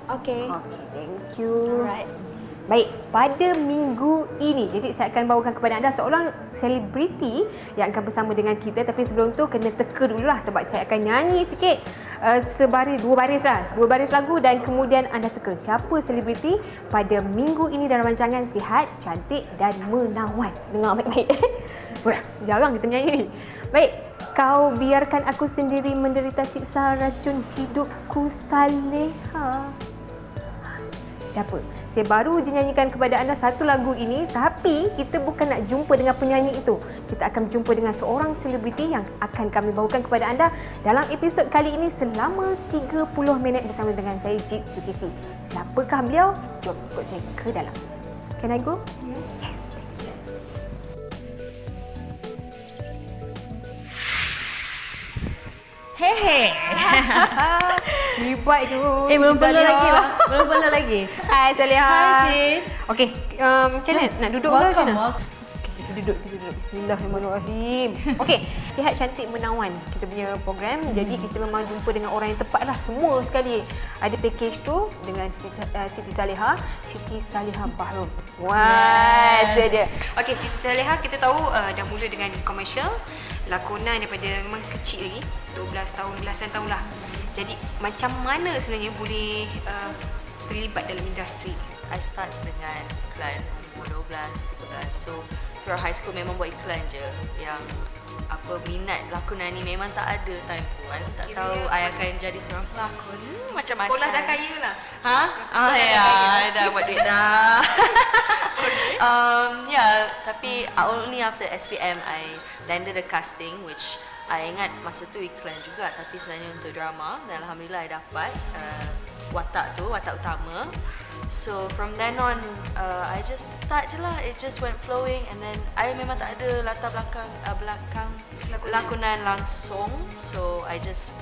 Okay. Okay, thank you. Alright. Baik, pada minggu ini, jadi saya akan bawakan kepada anda seorang selebriti yang akan bersama dengan kita. Tapi sebelum tu kena teka dulu lah sebab saya akan nyanyi sikit dua baris lagu dan kemudian anda teka siapa selebriti pada minggu ini dalam rancangan Sihat, Cantik dan Menawan. Dengar baik-baik. Wah, jarang kita menyanyi ni. Baik, kau biarkan aku sendiri menderita siksa racun hidupku Saleha. Siapa? Saya baru je nyanyikan kepada anda satu lagu ini, tapi kita bukan nak jumpa dengan penyanyi itu. Kita akan berjumpa dengan seorang selebriti yang akan kami bawakan kepada anda dalam episod kali ini selama 30 minit bersama dengan saya, Jit Zulkifli. Siapakah beliau? Jom ikut saya ke dalam. Can I go? Yes. Hehe. Hebat tu. Belum pernah lagi lah. Belum pernah lagi. Hai Saleha. Hai Jin. Okey, macam mana? Nak duduk ke macam mana? Welcome. Kita duduk. Bismillahirrahmanirrahim. Okey, Sihat Cantik Menawan. Kita punya program. Jadi kita memang jumpa dengan orang yang tepat lah. Semua sekali. Ada package tu dengan Siti Saleha Bahrom. Wah, itu dia. Okey, Siti Saleha kita tahu dah mula dengan komersial. Lakonan daripada memang kecil lagi. 12 tahun, belasan tahun lah. Jadi macam mana sebenarnya boleh terlibat dalam industri? I start dengan iklan umur 12, 13. So throughout high school memang buat iklan je. Yang apa minat lakonan ni memang tak ada time tu. I tak Kira tahu I akan jadi seorang pelakon. Macam mana? Sekolah dah kaya lah. Ha? Ya, dah buat duit dah. Yeah, tapi only after SPM I landed a casting which I ingat masa tu iklan juga tapi sebenarnya untuk drama dan alhamdulillah I dapat watak utama. So from then on I just start je lah, it just went flowing and then I memang tak ada latar belakang lakonan langsung. So I just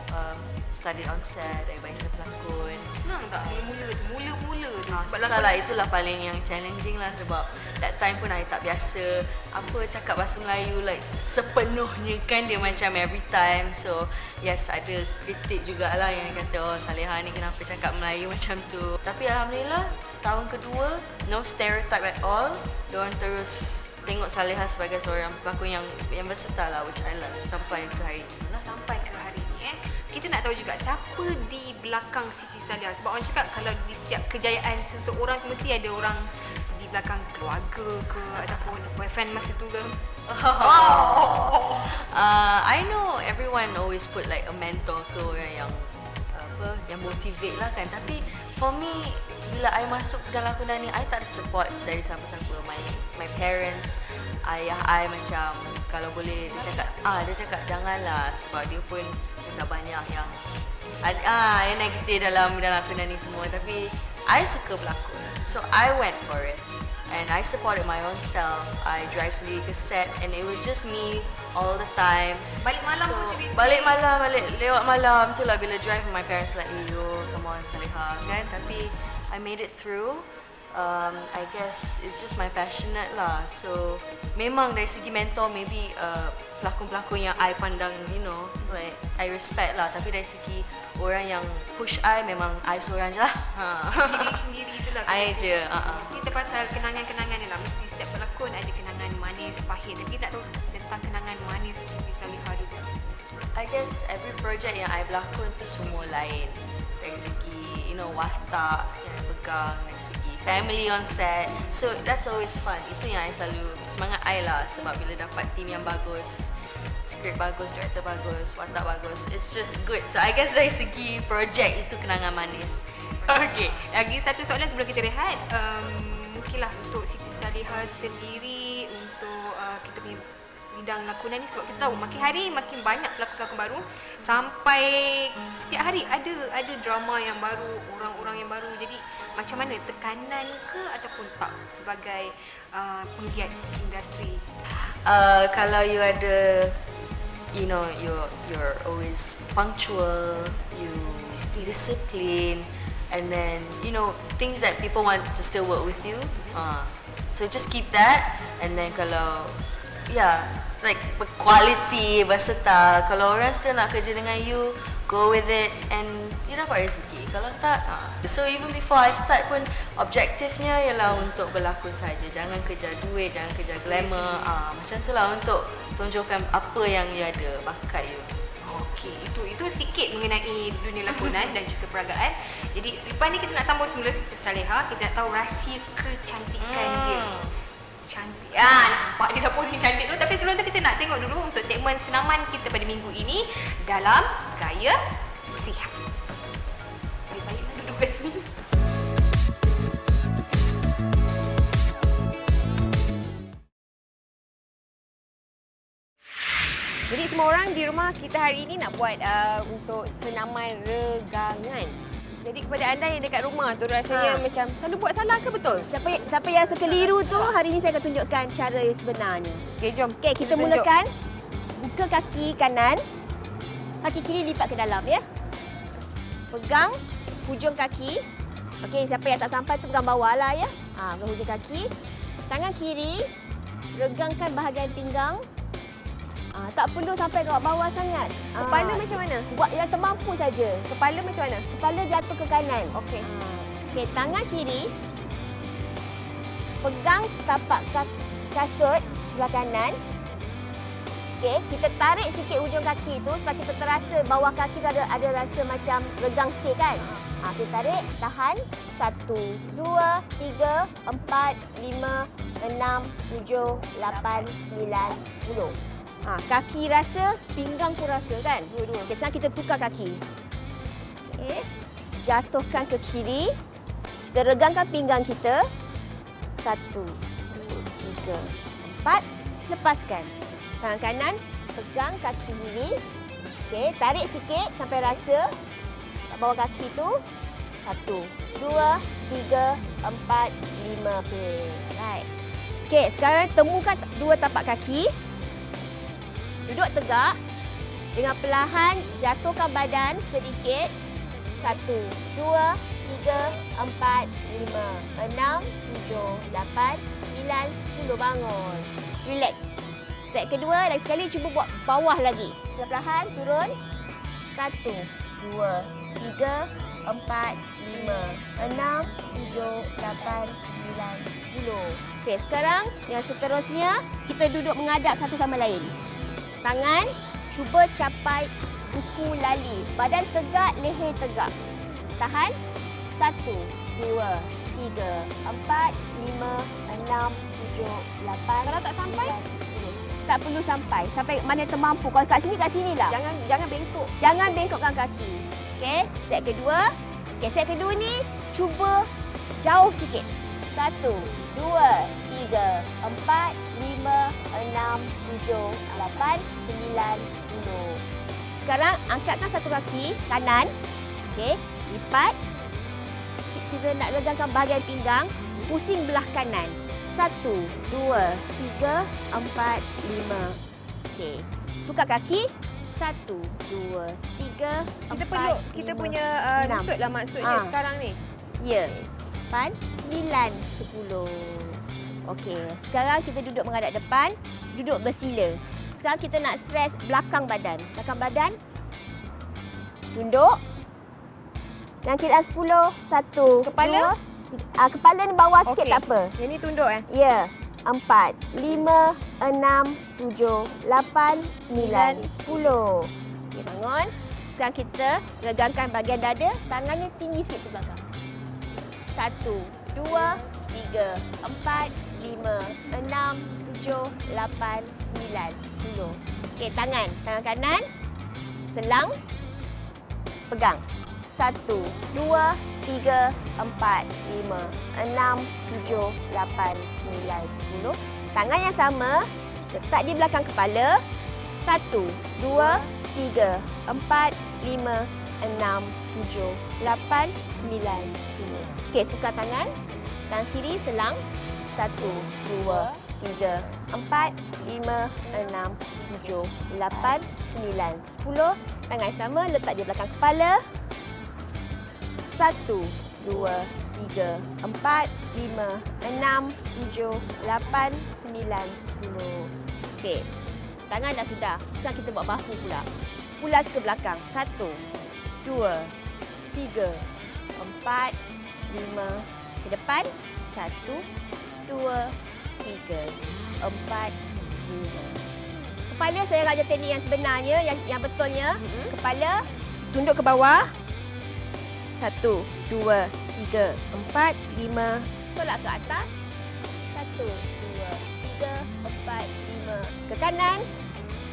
studied on set, I baik saya pelakon. Senang tak mula-mula tu? Sebab Salah itulah paling yang challenging lah sebab that time pun I tak biasa apa cakap bahasa Melayu like sepenuhnya kan dia macam every time. So yes ada kritik jugalah yang kata oh Saleha ni kenapa cakap Melayu macam tu. Tapi alhamdulillah tahun kedua no stereotype at all. Diorang terus tengok Saleha sebagai seorang pelakon yang versatile lah which I love sampai ke hari ni. Sampai ke hari ni kita nak tahu juga siapa di belakang Siti Saleha. Sebab orang cakap kalau di setiap kejayaan seseorang mesti ada orang di belakang keluarga ke ataupun boyfriend masa tu ke. I know everyone always put like a mentor ke orang yang motivate lah kan. Tapi for me bila I masuk dalam lakonan ni I tak ada support dari siapa-siapa. My parents, ayah I macam kalau boleh dia cakap janganlah sebab dia pun cakap banyak yang negatif dalam lakonan ni semua. Tapi I suka berlakon, so I went for it and I supported my own self. I drive sendiri ke set and it was just me all the time. Balik malam pun sendiri? Balik lewat malam tu lah bila drive my parents like yo come on Saleha kan. Tapi I made it through. I guess it's just my passionate lah. So memang dari segi mentor maybe pelakon-pelakon yang I pandang like I respect lah. Tapi dari segi orang yang push I memang I seorang je lah. Diri sendiri tu lah. I je. Kita pasal kenangan-kenangan ni lah. Mesti setiap pelakon ada kenangan manis, pahit. Tapi nak tahu tentang kenangan manis Siti Saleha dulu. I guess every project yang I berlakon tu semua lain. Dari segi watak yang I pegang, dari segi family on set. So that's always fun. Itu yang I selalu semangat I lah. Sebab bila dapat team yang bagus, skrip bagus, director bagus, watak bagus, it's just good. So I guess dari segi project itu kenangan manis. Okay, lagi satu soalan sebelum kita rehat. Mungkinlah untuk Siti Saleha sendiri untuk kita punya bidang lakonan ni sebab kita tahu makin hari makin banyak pelakon-pelakon baru sampai setiap hari ada drama yang baru, orang-orang yang baru. Jadi macam mana, tekanan ke ataupun tak sebagai penggiat industri? Kalau you ada you're always punctual, you discipline and then things that people want to still work with you. So just keep that and then kalau like quality, versatile. Kalau orang still nak kerja dengan you, go with it and you dapat rezeki. Kalau tak, so even before I start pun objektifnya ialah untuk berlakon saja. Jangan kejar duit, jangan kejar glamour. Macam tu lah untuk tunjukkan apa yang you ada, bakat you. Okey, itu sikit mengenai dunia lakonan dan juga peragaan. Jadi selepas ni kita nak sambung semula Saleha, kita nak tahu rahsia kecantikan dia. Cantik. Nampak dia dah posing cantik tu. Tapi sebelum tu kita nak tengok dulu untuk segmen senaman kita pada minggu ini dalam Gaya Sihat. Baik-baiklah duduk kat sini. Jadi semua orang di rumah kita hari ini nak buat untuk senaman regangan. Jadi kepada anda yang dekat rumah tu rasanya macam selalu buat salah ke betul? Siapa yang rasa keliru tu, hari ini saya akan tunjukkan cara yang sebenarnya. Okey, jom. Okey, kita mulakan. Buka kaki kanan. Kaki kiri lipat ke dalam ya. Pegang hujung kaki. Okey, siapa yang tak sampai tu pegang bawah lah ya. Pegang hujung kaki. Tangan kiri regangkan bahagian pinggang. Tak perlu sampai ke bawah sangat. Kepala macam mana? Buat yang termampu saja. Kepala macam mana? Kepala jatuh ke kanan. Okey. Okey, tangan kiri pegang tapak kasut sebelah kanan. Okey, kita tarik sikit hujung kaki tu supaya kita terasa bawah kaki tu ada rasa macam regang sikit kan. Kita tarik, tahan. 1, 2, 3, 4, 5, 6, 7, 8, 9, 10. Kaki rasa, pinggang pun rasa kan? Dua-dua. Okey, sekarang kita tukar kaki. Okey. Jatuhkan ke kiri. Kita regangkan pinggang kita. 1, 2, 3, 4. Lepaskan. Tangan kanan, pegang kaki kiri. Okey, tarik sikit sampai rasa kat bawah kaki tu. 1, 2, 3, 4, 5. Okey, right. Okey, sekarang temukan dua tapak kaki. Duduk tegak. Dengan perlahan jatuhkan badan sedikit. 1, 2, 3, 4, 5, 6, 7, 8, 9, 10. Bangun. Relax. Set kedua, lagi sekali cuba buat bawah lagi. Perlahan turun. 1, 2, 3, 4, 5, 6, 7, 8, 9, 10. Okey, sekarang yang seterusnya kita duduk menghadap satu sama lain. Tangan cuba capai buku lali. Badan tegak, leher tegak. Tahan. 1, 2, 3, 4, 5, 6, 7, 8. Kalau tak sampai, 10. Tak perlu sampai. Sampai mana termampu. Kalau kat sini lah. Jangan bengkok. Jangan bengkokkan kaki. Okey, set kedua. Okey, set kedua ni cuba jauh sikit. 1, 2, 3, 4, 5, 6, 7, 8, 9, 10. Sekarang angkatkan satu kaki kanan. Okey, lipat. Kita nak regangkan bahagian pinggang. Pusing belah kanan. 1, 2, 3, 4, 5. Okey. Tukar kaki. 1, 2, 3, 4, 5, Kita punya 6. lutut lah maksudnya sekarang ni. Ya. 8, 9, 10. Okey, sekarang kita duduk menghadap depan, duduk bersila. Sekarang kita nak stretch belakang badan. Belakang badan. Tunduk. Dan kira 10, 1, Kepala? 2, kepala ni bawah sikit Okey. tak apa. Yang ni tunduk Ya. 4, 5, 6, 7, 8, 9, 10. Okey, bangun. Sekarang kita regangkan bahagian dada, tangannya tinggi sikit ke belakang. 1, 2, 3, 4, 5, 6, 7, 8, 9, 10. Okey, tangan kanan, selang, pegang. 1, 2, 3, 4, 5, 6, 7, 8, 9, 10. Tangan yang sama, letak di belakang kepala. 1, 2, 3, 4, 5, 6, 7, 8, 9, 10. Okey, tukar tangan. Tangan kiri selang. 1, 2, 3, 4, 5, 6, 7, 8, 9, 10. Tangan yang sama letak di belakang kepala. 1, 2, 3, 4, 5, 6, 7, 8, 9, 10. Okey, tangan dah sudah. Sekarang kita buat bahu pula. Pulas ke belakang. 1, 2, 3, 4, 5. Ke depan. 1, 2, 3, 4, 5. Kepala saya ajar teknik yang sebenarnya, yang betulnya. Kepala tunduk ke bawah. 1, 2, 3, 4, 5. Tolak ke atas. 1, 2, 3, 4, 5. Ke kanan.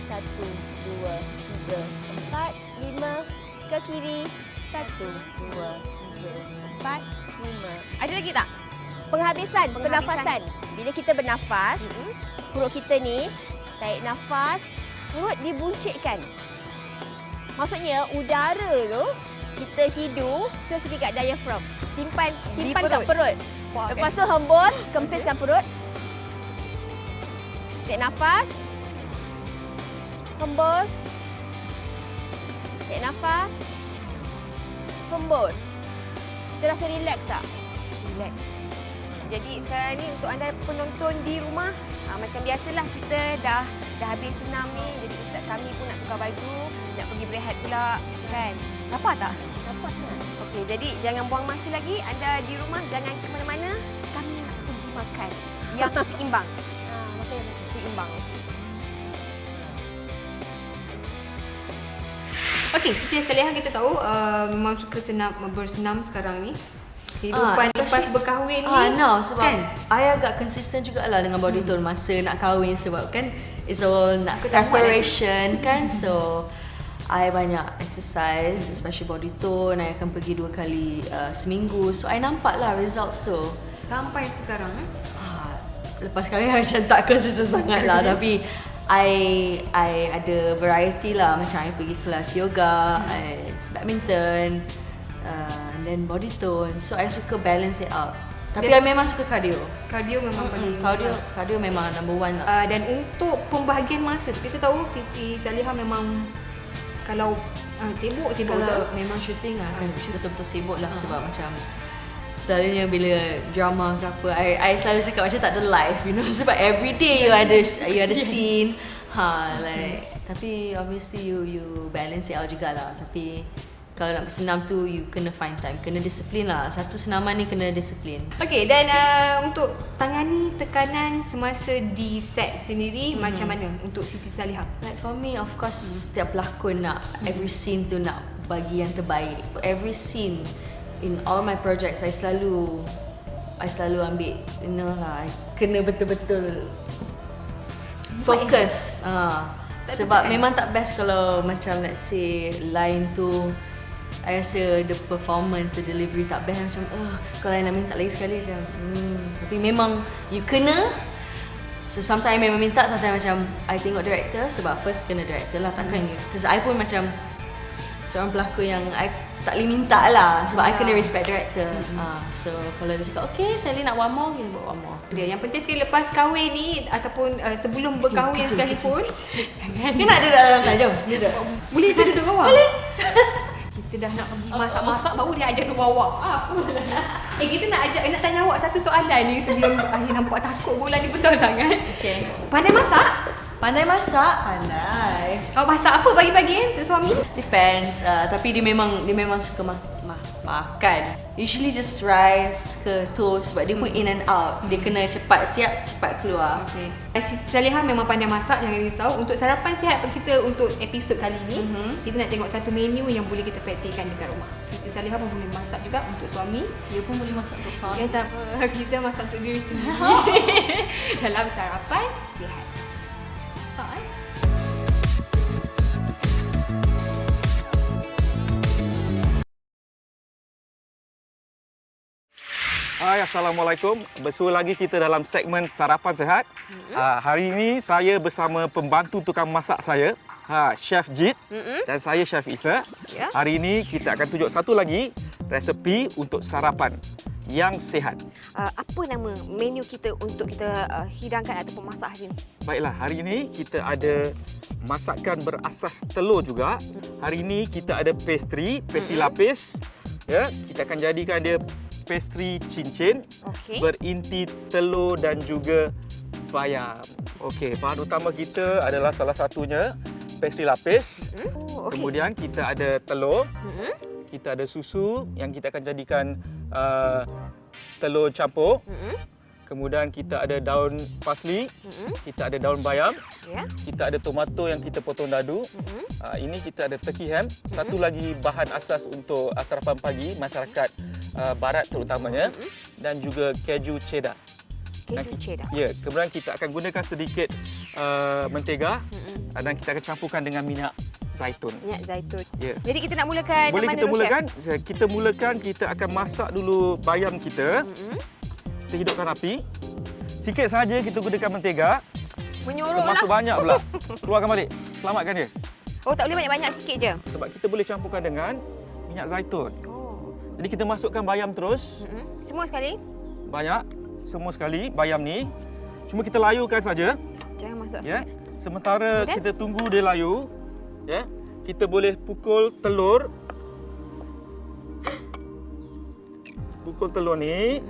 1, 2, 3, 4, 5. Ke kiri. 1, 2, 3, 4, 5. Ada lagi tak? Penghabisan, pernafasan. Bila kita bernafas, perut kita ni tarik nafas, perut dibuncitkan. Maksudnya udara tu kita hidu terus pergi kat diaphragm. Simpan kat perut. Lepas tu hembus, kempiskan perut. Tarik nafas. Hembus. Tarik nafas. Hembus. Kita rasa relax tak? Relax. Jadi sekarang ni untuk anda penonton di rumah, macam biasalah kita dah habis senam ni. Jadi ustaz kami pun nak tukar baju, nak pergi berehat pula kan. Lapar tak? Lapar sangat. Okey, jadi jangan buang masa lagi. Anda di rumah jangan ke mana-mana. Kami nak pergi makan yang seimbang. Makan yang seimbang. Okey, Siti Salihah kita tahu memang suka bersenam sekarang ni. Kehidupan lepas berkahwin ni. Sebab kan? I agak konsisten jugalah dengan body tone masa nak kahwin sebab kan it's all nak preparation kan. So I banyak exercise, especially body tone. I akan pergi 2 kali seminggu. So I nampak lah results tu. Sampai sekarang Lepas kahwin macam tak konsisten sangat lah. Tapi I ada variety lah. Macam I pergi kelas yoga, badminton, and then body tone. So I suka balance it out. Tapi I memang suka cardio. Cardio memang paling Cardio memang number 1 lah. dan untuk pembahagian masa tu, kita tahu Siti Salihah memang kalau sibuk Kalau memang shooting lah kan betul-betul sibuk lah. Sebab macam selalunya bila drama ke apa, I selalu cakap macam tak ada life, you know. Sebab everyday you ada scene. Tapi obviously you balance it out jugalah. Tapi kalau nak bersenam tu you kena find time, kena disiplin lah. Satu senaman ni kena disiplin. Okey, dan untuk tangani tekanan semasa di set sendiri macam mana untuk Siti Salihah? Like for me, of course, setiap pelakon nak every scene tu nak bagi yang terbaik. Every scene in all my projects, I selalu ambil, you know lah, I kena betul-betul fokus. Sebab memang tak best kalau macam let's say line tu I rasa the performance, the delivery tak best, macam kalau I nak minta lagi sekali macam tapi memang you kena. So sometimes I memang minta, sometimes macam I tengok director. Sebab first kena director lah, takkan you. Because I pun macam seorang pelakon yang I tak boleh minta lah. Sebab I kena respect director. So kalau dia cakap okay Sally nak one more, kita buat one more. Dia yang penting sekali lepas kahwin ni ataupun sebelum berkahwin sekalipun Dia nak duduk dalam kat, jom. boleh dia duduk bawah? Boleh. Kita dah nak pergi masak-masak baru dia ajar duduk bawah. Kita nak tanya awak satu soalan ni sebelum akhir nampak takut bola ni besar sangat. Okay. Pandai masak? Pandai masak? Pandai. Awak masak apa bagi-bagi untuk suami? Depends. Tapi dia memang suka makan. Usually just rice ke toast sebab dia pun in and out. Dia kena cepat siap, cepat keluar. Okay. Siti Salihah memang pandai masak, jangan risau. Untuk sarapan sihat kita untuk episod kali ni, kita nak tengok satu menu yang boleh kita praktikkan dekat rumah. Siti Salihah pun boleh masak juga untuk suami. Dia pun boleh masak untuk suami. Ya tak apa, kita masak untuk diri sendiri. Dalam sarapan sihat. Masak Hai, Assalamualaikum. Bersua lagi kita dalam segmen Sarapan Sehat. Hari ini saya bersama pembantu tukang masak saya, Chef Jit, dan saya Chef Isa. Ya. Hari ini kita akan tunjuk satu lagi resepi untuk sarapan yang sihat. Apa nama menu kita untuk kita hidangkan ataupun masak hari ini? Baiklah, hari ini kita ada masakan berasas telur juga. Hari ini kita ada pastry lapis. Ya, kita akan jadikan dia pastry cincin berinti telur dan juga bayam. Okey, bahan utama kita adalah salah satunya pastry lapis. okey. Kemudian kita ada telur, Mm-mm. kita ada susu yang kita akan jadikan telur campur. Mm-mm. Kemudian kita ada daun parsley, Mm-mm. kita ada daun bayam, Ya. kita ada tomato yang kita potong dadu. Mm-mm. Ini kita ada turkey ham. Satu lagi bahan asas untuk sarapan pagi masyarakat barat terutamanya, dan juga keju cheddar. Keju cheddar. Ya, kemudian kita akan gunakan sedikit mentega Mm-mm. dan kita akan campurkan dengan minyak zaitun. Minyak zaitun. Ya. Jadi kita nak mulakan Boleh mana kita dulu, mulakan? Kita akan masak dulu bayam kita. Chef? Mm-mm. Kita hidupkan api. Sikit saja kita gunakan mentega. Menyorok Termasuk lah. banyak pula. Keluarkan balik. Selamatkan dia. Oh, tak boleh banyak-banyak, sikit je. Sebab kita boleh campurkan dengan minyak zaitun. Oh. Jadi kita masukkan bayam terus. Mm-mm. Semua sekali. Banyak. Semua sekali bayam ni. Cuma kita layukan saja. Jangan masak Ya. sangat. Sementara Kemudian? kita tunggu dia layu, ya. Kita boleh pukul telur. Pukul telur ni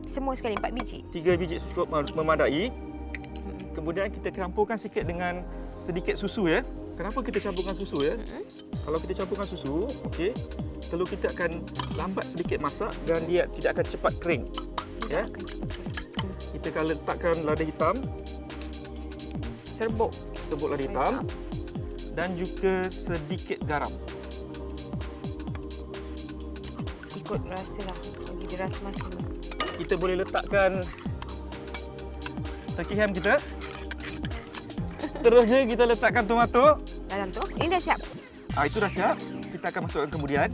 Semua sekali, 4 biji. 3 biji cukup memadai. Kemudian kita campurkan sikit dengan sedikit susu, ya. Kenapa kita campurkan susu, ya? Kalau kita campurkan susu, okey, telur kita akan lambat sedikit masak dan dia tidak akan cepat kering. Ya. Kita akan letakkan lada hitam, Serbuk. serbuk lada hitam dan juga sedikit garam. Ikut rasa lah. Bagi dia rasa masing. Kita boleh letakkan turkey ham kita. Terusnya kita letakkan tomato. Dalam tu. Ini dah siap. Itu dah siap. Kita akan masukkan kemudian.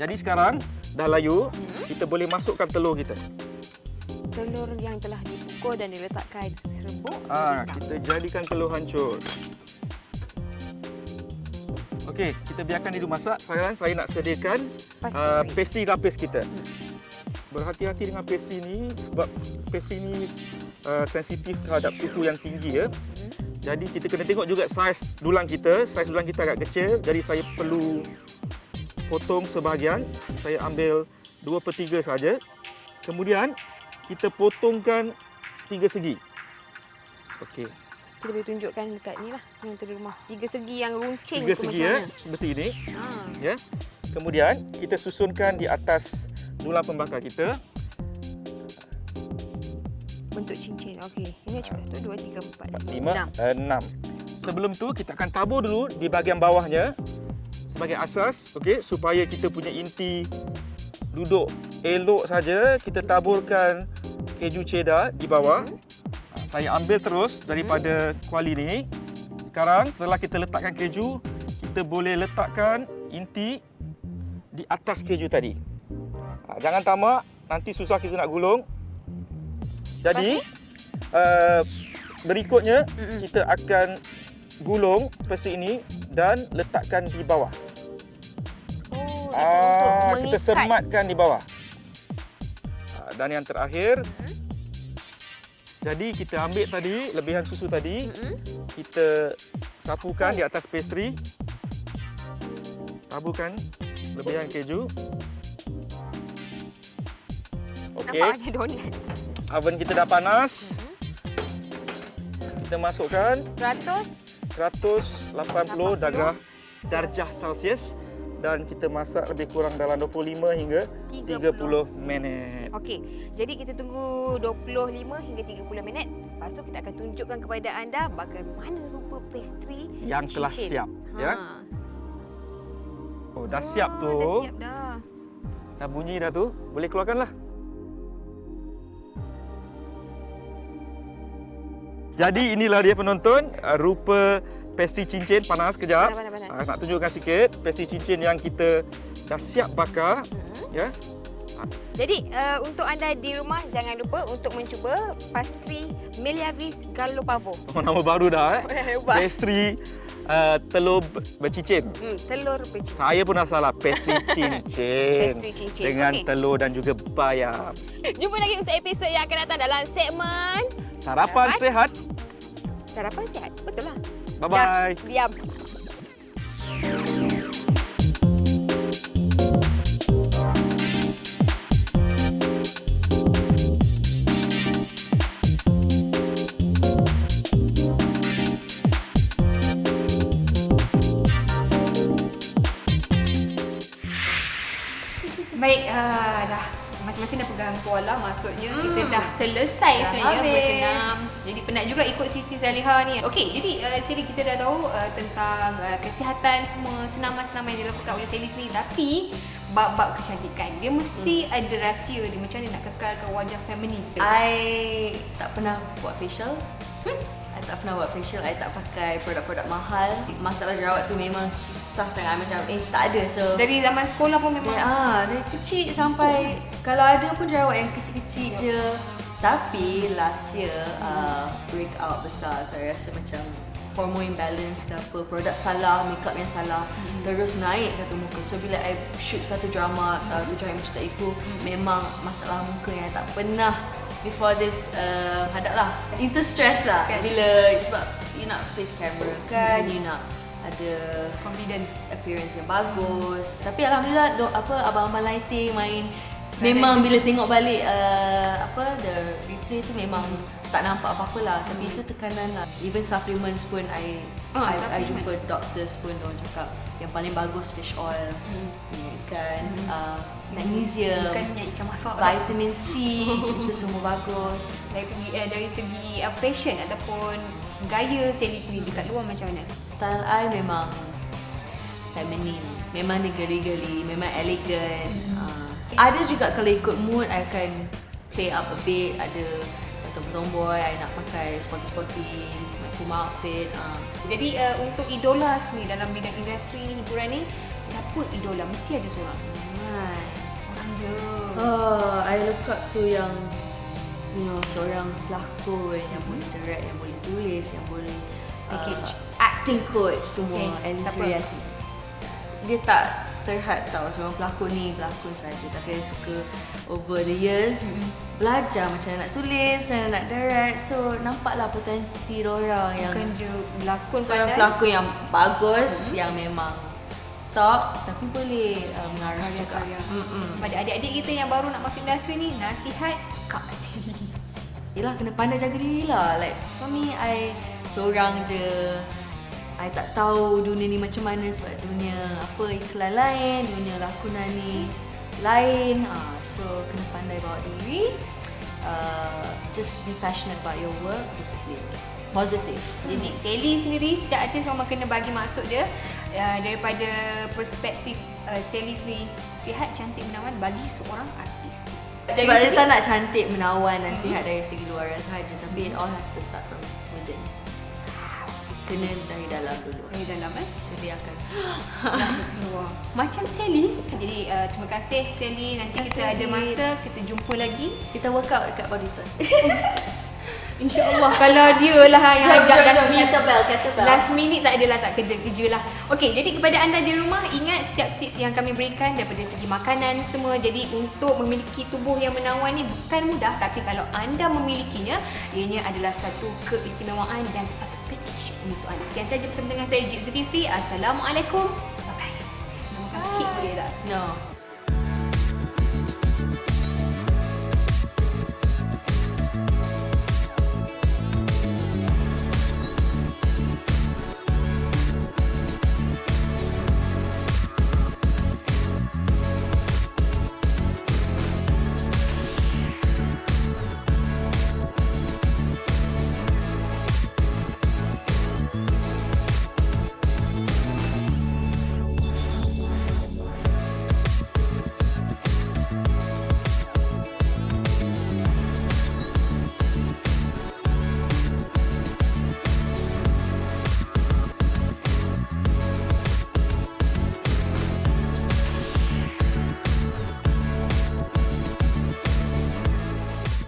Jadi sekarang dah layu, kita boleh masukkan telur kita. Telur yang telah dipukul dan diletakkan serbuk. Kita jadikan telur hancur. Okey, kita biarkan dia dulu masak. Sekarang saya nak sediakan pastry lapis kita. Berhati-hati dengan pastry ni sebab pastry ni sensitif terhadap suhu yang tinggi, ya. Jadi kita kena tengok juga saiz dulang kita. Saiz dulang kita agak kecil, jadi saya perlu potong sebahagian. Saya ambil 2/3 saja. Kemudian kita potongkan 3 segi. Okey. Kita boleh tunjukkan dekat ni lah. Penonton di rumah. 3 segi yang runcing 3 tu segi, macam ya. mana. Seperti ini. Ha. Ya. Kemudian kita susunkan di atas dulang pembakar kita. Bentuk cincin. Okey. Ini cuba. 1, 2, 3, 4, 5, 5, 6. 6. Sebelum tu kita akan tabur dulu di bahagian bawahnya sebagai asas, okey, supaya kita punya inti duduk elok saja. Kita taburkan keju cheddar di bawah. Saya ambil terus daripada kuali ni. Sekarang setelah kita letakkan keju, kita boleh letakkan inti di atas keju tadi. Jangan tamak, nanti susah kita nak gulung. Jadi berikutnya kita akan gulung pastry ini dan letakkan di bawah. Oh, itu untuk Kita mengikat. sematkan di bawah. Dan yang terakhir, jadi kita ambil tadi lebihan susu tadi, kita sapukan di atas pastry. Taburkan lebihan keju. Okey. Nampak macam donat. Oven kita dah panas. Kita masukkan 180 darjah Celsius dan kita masak lebih kurang dalam 25 hingga 30 minit. Okey, jadi kita tunggu 25 hingga 30 minit. Lepas tu kita akan tunjukkan kepada anda bagaimana rupa pastry Yang telah cincin. siap, ya. Oh, dah siap tu. Dah siap dah. Dah bunyi dah tu. Boleh keluarkanlah. Jadi inilah dia penonton, rupa pastry cincin. Panas kejap. Panas. Nak tunjukkan sikit pastry cincin yang kita dah siap bakar, ya. Jadi untuk anda di rumah jangan lupa untuk mencuba pastry Meliavis Gallo Pavo. Oh, nama baru dah, Dah ubah. Pastry telur bercincin. Telur bercincin. Saya pun dah salah, pastry cincin. Pastry cincin. Dengan Okey. telur dan juga bayam. Jumpa lagi untuk episod yang akan datang dalam segmen Sarapan sehat. Sarapan Sihat. Betul lah. Bye-bye. Dah, diam. Baik, dah masing-masing dah pegang kuala, maksudnya kita dah selesai sebenarnya habis. bersenam. Jadi penat juga ikut Siti Zaliha ni. Okey, jadi Sally, kita dah tahu tentang kesihatan, semua senaman-senaman yang dilakukan oleh Sally sendiri. Tapi bab-bab kecantikan, dia mesti ada rahsia dia, macam mana nak kekalkan wajah feminin. I tak pernah buat facial. I tak pernah buat facial, I tak pakai produk-produk mahal. Masalah jerawat tu memang susah sangat, macam tak ada. So Dari zaman sekolah pun memang dari kecil sampai kalau ada pun jerawat yang kecil-kecil je. Tapi last year breakout besar. So I rasa macam hormone imbalance ke apa, produk salah, makeup yang salah, terus naik satu muka. So bila I shoot satu drama, Tujuh Hari Mencintai Ibu, memang masalah muka yang I tak pernah before this hadap lah. Itu stress lah Kan. bila sebab you nak face camera kan, you nak ada confident. appearance yang bagus. Tapi alhamdulillah abang-abang lighting main, memang bila tengok balik the replay tu memang tak nampak apa-apa lah. Tapi itu tekanan lah. Even supplements pun I supplement. jumpa doctors pun orang cakap yang paling bagus fish oil, minyak ikan, magnesium, Bukan minyak ikan masak. vitamin C, itu semua bagus. Dari segi fashion ataupun gaya Sally sendiri dekat luar macam mana? Style I memang feminine, memang dia geli-geli, memang elegan. Ada juga kalau ikut mood, I akan play up a bit. Ada tomboy, I nak pakai sporty-sporty, Puma outfit. Jadi untuk idola sendiri dalam bidang industri ni, hiburan ni, siapa idola? Mesti ada seorang. Seorang je. I look up to yang seorang pelakon yang boleh direct, yang boleh tulis, yang boleh Package. acting coach semua. Okay, And siapa? Suriati. Dia tak terhad tau seorang pelakon ni pelakon saja, tapi I suka over the years belajar macam mana nak tulis, macam mana nak direct. So nampaklah potensi diorang yang Bukan je berlakon seorang pandai. pelakon yang bagus, yang memang top, tapi boleh mengarah juga. Karya-karya. Pada adik-adik kita yang baru nak masuk industri ni, nasihat Kak Sally. Yelah, kena pandai jaga diri lah. Like for me, I seorang je. I tak tahu dunia ni macam mana sebab dunia iklan lain, dunia lakonan ni lain. So kena pandai bawa diri. Just be passionate about your work, discipline, positive. Jadi Sally sendiri setiap artis memang kena bagi maksud dia daripada perspektif Sally sendiri, sihat, cantik, menawan bagi seorang artis. Sebab dia tak nak cantik, menawan dan sihat dari segi luaran sahaja, tapi it all has to start from within. Kena dari dalam dulu. Dari dalam So dia akan keluar. Macam Sally. Jadi terima kasih Sally. Nanti kita ada masa kita jumpa lagi. kita workout dekat Bodyton. InsyaAllah. Kalau dia lah yang ajak last minute. Kettlebell. Last minute tak adalah, tak kerja lah. Okey, jadi kepada anda di rumah, ingat setiap tips yang kami berikan daripada segi makanan semua. Jadi untuk memiliki tubuh yang menawan ni bukan mudah, tapi kalau anda memilikinya, ianya adalah satu keistimewaan dan satu package untuk anda. Sekian saja bersama dengan saya, Jit Zulkifli. Assalamualaikum. Bye-bye. Nak makan kek boleh tak? No.